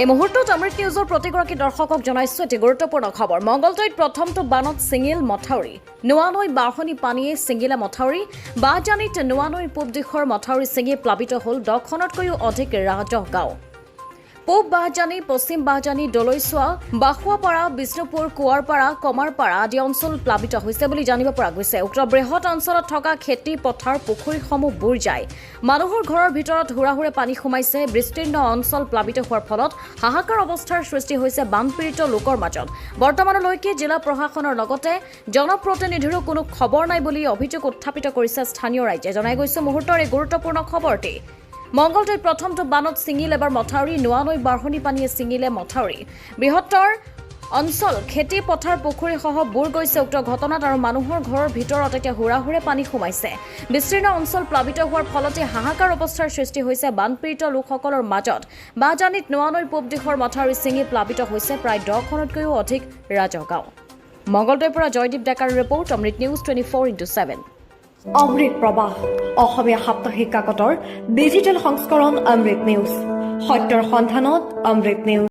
এই মুহূৰ্তত অমৃত নিউজৰ প্ৰতিগৰাকী দৰ্শকক জনাইছো এটি গুৰুত্বপূৰ্ণ খবৰ। মঙলদৈত প্ৰথমটো বানত ছিঙিল মথাউৰি। নোৱানৈ বাঢ়নি পানীয়ে ছিঙিলে মথাউৰি। বাহজানিত নোৱানৈৰ পূব দিশৰ মথাউৰি ছিঙি প্লাবিত হ'ল 10খনতকৈও অধিক ৰাজহ গাঁও। পূব বাহজানি, পশ্চিম বাহজানি, দলৈচোৱা, বাসুৱাপাৰা, বিষ্ণুপুৰ, কুৱাৰপাৰা, কমাৰপাৰা আদি অঞ্চল প্লাবিত হৈছে বুলি জানিব পৰা গৈছে। উক্ত বৃহৎ অঞ্চলত থকা খেতি পথাৰ পুখুৰীসমূহ বুৰ যায়। মানুহৰ ঘৰৰ ভিতৰত হুৰাহুৰে পানী সোমাইছে। বিস্তীৰ্ণ অঞ্চল প্লাবিত হোৱাৰ ফলত হাহাকাৰ অৱস্থাৰ সৃষ্টি হৈছে বানপীড়িত লোকৰ মাজত। বৰ্তমানলৈকে জিলা প্ৰশাসনৰ লগতে জনপ্ৰতিনিধিৰো কোনো খবৰ নাই বুলি অভিযোগ উত্থাপিত কৰিছে স্থানীয় ৰাইজে। জনাই গৈছে মুহূৰ্তৰ এই গুৰুত্বপূৰ্ণ খবৰটি। মঙলদৈত প্ৰথমটো বানত ছিঙিল এবাৰ মথাউৰি। নোৱানৈ বাঢ়নি পানীয়ে ছিঙিলে মথাউৰি। বৃহত্তৰ অঞ্চল খেতি পথাৰ পুখুৰীসহ বুৰ গৈছে উক্ত ঘটনাত আৰু মানুহৰ ঘৰৰ ভিতৰত এতিয়া হুৰাহুৰে পানী সোমাইছে। বিস্তীৰ্ণ অঞ্চল প্লাবিত হোৱাৰ ফলতে হাহাকাৰ অৱস্থাৰ সৃষ্টি হৈছে বানপীড়িত লোকসকলৰ মাজত। বাহজানিত নোৱানৈৰ পূব দিশৰ মথাউৰি ছিঙি প্লাবিত হৈছে প্ৰায় 10খনতকৈও অধিক ৰাজহ গাঁও। মঙলদৈৰ পৰা জয়দীপ ডেকাৰ ৰিপৰ্ট, অমৃত নিউজ 24/7। অমৃত প্ৰবাহ অসমীয়া সাপ্তাহিক কাকতৰ ডিজিটেল সংস্কৰণ অমৃত নিউজ, সত্যৰ সন্ধানত অমৃত নিউজ।